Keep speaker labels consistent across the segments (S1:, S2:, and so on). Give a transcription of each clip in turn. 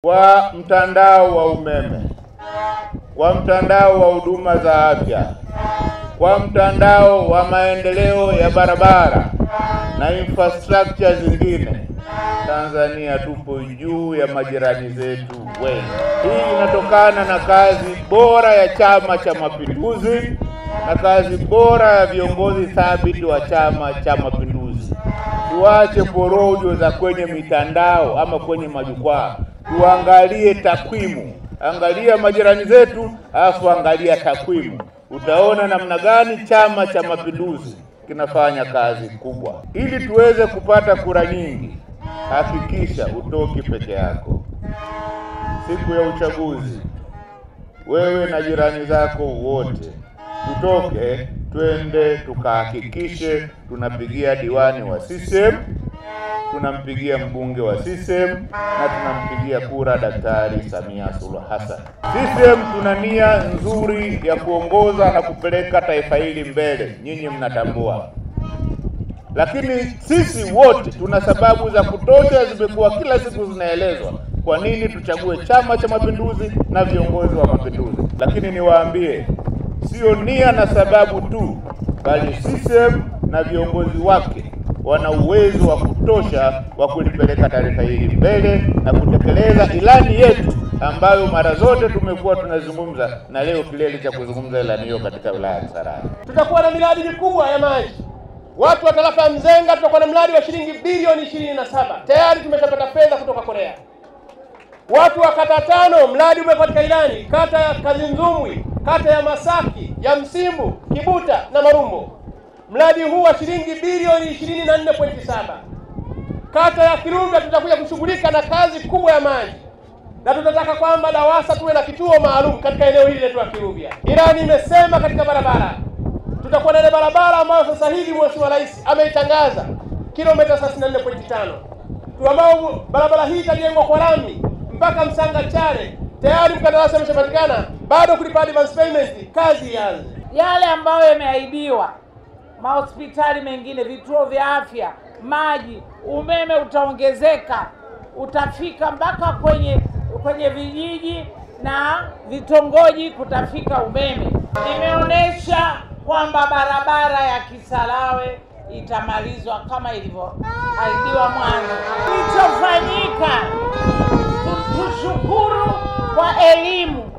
S1: kwa mtandao wa umeme, kwa mtandao wa huduma za afya, kwa mtandao wa maendeleo ya barabara na infrastructure zingine, Tanzania tupo juu ya majirani zetu wengi. Hii inatokana na kazi bora ya Chama cha Mapinduzi na kazi bora ya viongozi thabiti wa Chama cha Mapinduzi. Tuache porojo za kwenye mitandao ama kwenye majukwaa. Tuangalie takwimu. Angalia majirani zetu, alafu angalia takwimu. Utaona namna gani Chama cha Mapinduzi kinafanya kazi kubwa. Ili tuweze kupata kura nyingi, hakikisha utoki peke yako. Siku ya uchaguzi, wewe na jirani zako wote tutoke, twende tukahakikishe tunapigia diwani wa CCM, tunampigia mbunge wa CCM na tunampigia kura Daktari Samia Suluhu Hassan. CCM tuna nia nzuri ya kuongoza na kupeleka taifa hili mbele, nyinyi mnatambua. Lakini sisi wote tuna sababu za kutosha, zimekuwa kila siku zinaelezwa kwa nini tuchague Chama cha Mapinduzi na viongozi wa mapinduzi. Lakini niwaambie, sio nia na sababu tu, bali CCM na viongozi wake wana uwezo wa kutosha wa kulipeleka taifa hili mbele na kutekeleza ilani yetu ambayo mara zote tumekuwa tunazungumza, na leo kilele cha kuzungumza ilani hiyo katika wilaya ya Kisarawe.
S2: Tutakuwa na miradi mikubwa ya maji. Watu wa tarafa ya Mzenga tutakuwa na mradi wa shilingi bilioni 27. Tayari tumeshapata fedha kutoka Korea. Watu wa kata 5 mradi ume katika ilani, kata ya Kazinzumwi, kata ya Masaki, ya Msimbu, Kibuta na Marumbo. Mradi huu wa shilingi bilioni 24.7. Kata ya Kirumba tutakuja kushughulika na kazi kubwa ya maji. Na tunataka kwamba DAWASA tuwe na kituo maalum katika eneo hili letu la Kirumba. Ilani imesema katika barabara tutakuwa na ile barabara ambayo sasa hivi Mheshimiwa Rais ameitangaza kilomita 34.5. Ambao barabara hii itajengwa kwa lami mpaka Msanga Chale. Tayari mkandarasi ameshapatikana, bado kulipa advance payment, kazi ianze.
S3: Yale ambayo yameahidiwa, mahospitali mengine, vituo vya afya, maji, umeme utaongezeka, utafika mpaka kwenye vijiji na vitongoji kutafika umeme. Nimeonesha kwamba barabara ya Kisarawe itamalizwa kama ilivyoahidiwa mwanzo. Kilichofanyika, tushukuru kwa elimu.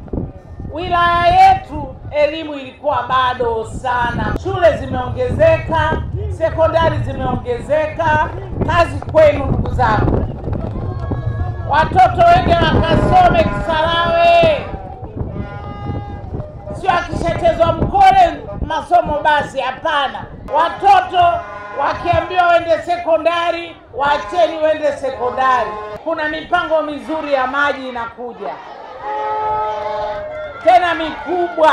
S3: Wilaya yetu elimu ilikuwa bado sana. Shule zimeongezeka, sekondari zimeongezeka. Kazi kwenu ndugu zangu. Watoto wende wakasome Kisarawe. Sio akishatezwa mkole masomo basi, hapana. Watoto wakiambiwa wende sekondari, waacheni wende sekondari. Kuna mipango mizuri ya maji inakuja, tena mikubwa.